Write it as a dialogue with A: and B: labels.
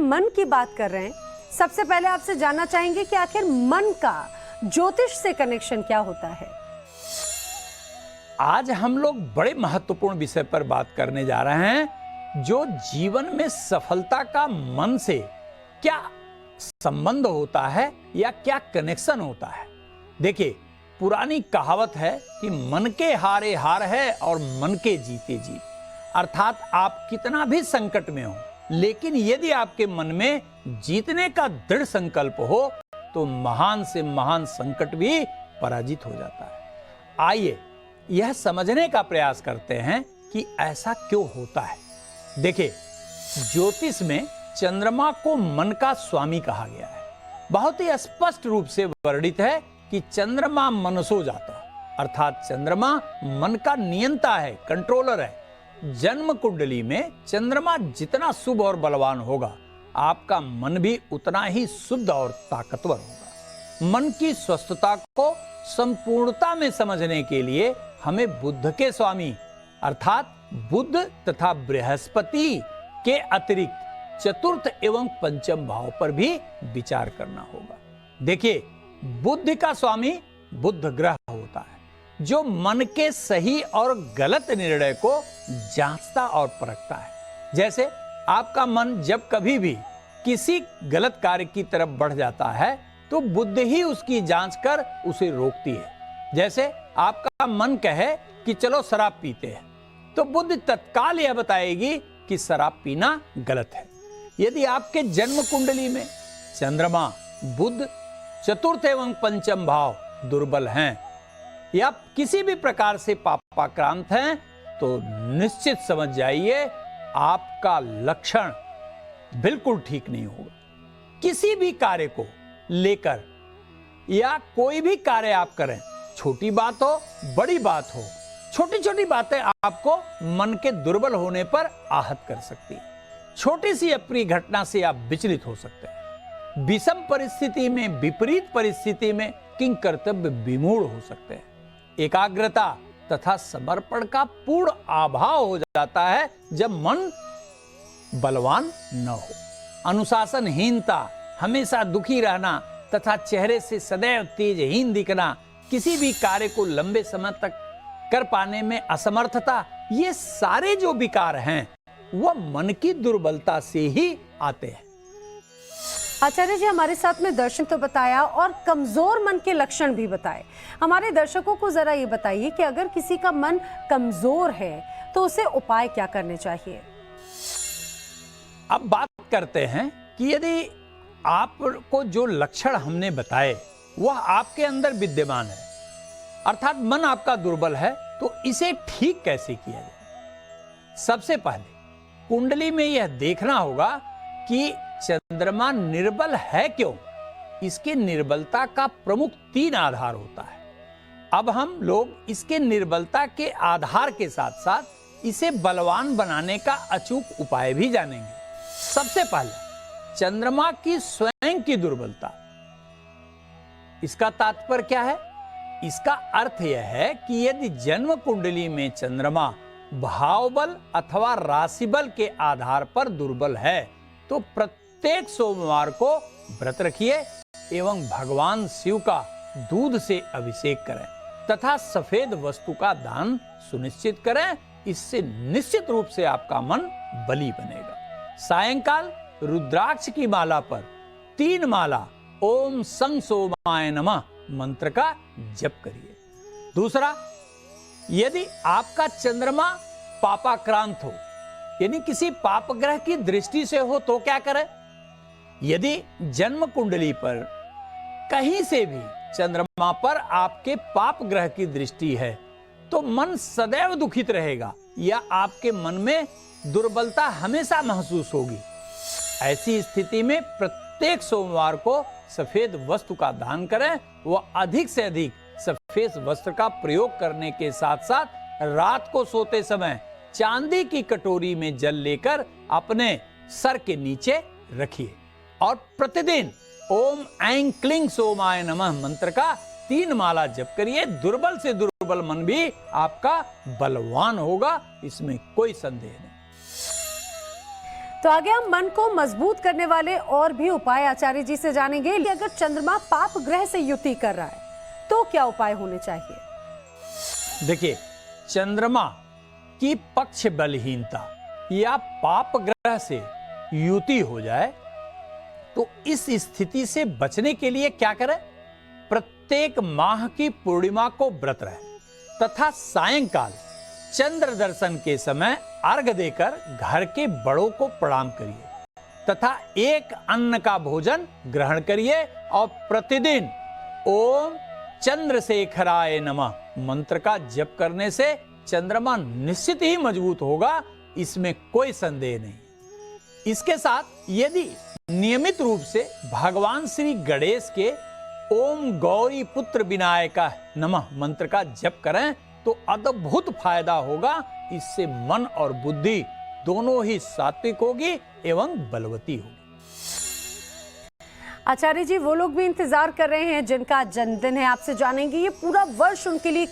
A: मन की बात कर रहे हैं, सबसे पहले आपसे जानना चाहेंगे कि आखिर मन का ज्योतिष से कनेक्शन क्या होता है।
B: आज हम लोग बड़े महत्वपूर्ण विषय पर बात करने जा रहे हैं, जो जीवन में सफलता का मन से क्या संबंध होता है या क्या कनेक्शन होता है। देखिए, पुरानी कहावत है कि मन के हारे हार है और मन के जीते जीत। अर्थात आप कितना भी संकट में हो, लेकिन यदि आपके मन में जीतने का दृढ़ संकल्प हो तो महान से महान संकट भी पराजित हो जाता है। आइए यह समझने का प्रयास करते हैं कि ऐसा क्यों होता है। देखिए, ज्योतिष में चंद्रमा को मन का स्वामी कहा गया है। बहुत ही स्पष्ट रूप से वर्णित है कि चंद्रमा मनसो जाता, अर्थात चंद्रमा मन का नियंता है, कंट्रोलर है। जन्म कुंडली में चंद्रमा जितना शुभ और बलवान होगा, आपका मन भी उतना ही शुद्ध और ताकतवर होगा। मन की स्वस्थता को संपूर्णता में समझने के लिए हमें बुध के स्वामी अर्थात बुध तथा बृहस्पति के अतिरिक्त चतुर्थ एवं पंचम भाव पर भी विचार करना होगा। देखिए, बुध का स्वामी बुध ग्रह होता है, जो मन के सही और गलत निर्णय को जांचता और परखता है। जैसे आपका मन जब कभी भी किसी गलत कार्य की तरफ बढ़ जाता है तो बुद्धि ही उसकी जांच कर उसे रोकती है। जैसे आपका मन कहे कि चलो शराब पीते हैं, तो बुद्धि तत्काल यह बताएगी कि शराब पीना गलत है। यदि आपके जन्म कुंडली में चंद्रमा बुध चतुर्थ एवं पंचम भाव दुर्बल हैं या किसी भी प्रकार से पापाक्रांत हैं, तो निश्चित समझ जाइए आपका लक्षण बिल्कुल ठीक नहीं होगा। किसी भी कार्य को लेकर या कोई भी कार्य आप करें, छोटी बात हो बड़ी बात हो, छोटी छोटी बातें आपको मन के दुर्बल होने पर आहत कर सकती है। छोटी सी अप्रिय घटना से आप विचलित हो सकते हैं। विषम परिस्थिति में, विपरीत परिस्थिति में किंग कर्तव्य विमूढ़ हो सकते हैं। एकाग्रता तथा समर्पण का पूर्ण अभाव हो जाता है जब मन बलवान न हो। अनुशासनहीनता, हमेशा दुखी रहना तथा चेहरे से सदैव तेजहीन दिखना, किसी भी कार्य को लंबे समय तक कर पाने में असमर्थता, ये सारे जो विकार हैं वह मन की दुर्बलता से ही आते हैं।
A: आचार्य जी, हमारे साथ में दर्शन तो बताया और कमजोर मन के लक्षण भी बताए। हमारे दर्शकों को जरा ये बताइए कि अगर किसी का मन कमजोर है तो उसे उपाय क्या करने चाहिए।
B: अब बात करते हैं कि यदि आपको जो लक्षण हमने बताए वह आपके अंदर विद्यमान है, अर्थात मन आपका दुर्बल है, तो इसे ठीक कैसे किया जाए। सबसे पहले कुंडली में यह देखना होगा कि चंद्रमा निर्बल है क्यों। इसके निर्बलता का प्रमुख 3 आधार होता है। अब हम लोग इसके निर्बलता के आधार के साथ साथ इसे बलवान बनाने का अचूक उपाय भी जानेंगे। सबसे पहले चंद्रमा की स्वयं की दुर्बलता। इसका तात्पर्य क्या है? इसका अर्थ यह है कि यदि जन्म कुंडली में चंद्रमा भाव बल अथवा राशि बल के आधार पर दुर्बल है, तो प्रत्येक सोमवार को व्रत रखिए एवं भगवान शिव का दूध से अभिषेक करें तथा सफेद वस्तु का दान सुनिश्चित करें। इससे निश्चित रूप से आपका मन बली बनेगा। सायंकाल रुद्राक्ष की माला पर 3 माला ओम सं सोमाय नमः मंत्र का जप करिए। दूसरा, यदि आपका चंद्रमा पापाक्रांत हो, यानी किसी पाप ग्रह की दृष्टि से हो, तो क्या करें। यदि जन्म कुंडली पर कहीं से भी चंद्रमा पर आपके पाप ग्रह की दृष्टि है, तो मन सदैव दुखित रहेगा या आपके मन में दुर्बलता हमेशा महसूस होगी। ऐसी स्थिति में प्रत्येक सोमवार को सफेद वस्त्र का दान करें। वह अधिक से अधिक सफेद वस्त्र का प्रयोग करने के साथ साथ रात को सोते समय चांदी की कटोरी में जल लेकर अपने सर के नीचे रखिए और प्रतिदिन ओम ऐं क्लीं सोमाय नमः मंत्र का 3 माला जप करिए। दुर्बल से दुर्बल मन भी आपका बलवान होगा, इसमें कोई संदेह नहीं।
A: तो आगे हम मन को मजबूत करने वाले और भी उपाय आचार्य जी से जानेंगे। अगर चंद्रमा पाप ग्रह से युति कर रहा है तो क्या उपाय होने चाहिए?
B: देखिए, चंद्रमा की पक्ष बलहीनता या पाप ग्रह से युति हो जाए तो इस स्थिति से बचने के लिए क्या करें? प्रत्येक माह की पूर्णिमा को व्रत रहे तथा सायंकाल चंद्र दर्शन के समय अर्घ देकर घर के बड़ों को प्रणाम करिए तथा एक अन्न का भोजन ग्रहण करिए और प्रतिदिन ओम चंद्रशेखराय नमः मंत्र का जप करने से चंद्रमा निश्चित ही मजबूत होगा, इसमें कोई संदेह नहीं। इसके साथ यदि नियमित रूप से भगवान श्री गणेश के ओम गौरी पुत्र विनायका नमः मंत्र का जप करें तो अद्भुत फायदा होगा। इससे मन और बुद्धि दोनों ही सात्विक होगी एवं बलवती होगी।
A: आचार्य जी, वो लोग भी इंतजार कर रहे हैं जिनका जन्मदिन है, आपसे जानेंगे ये पूरा वर्ष उनके लिए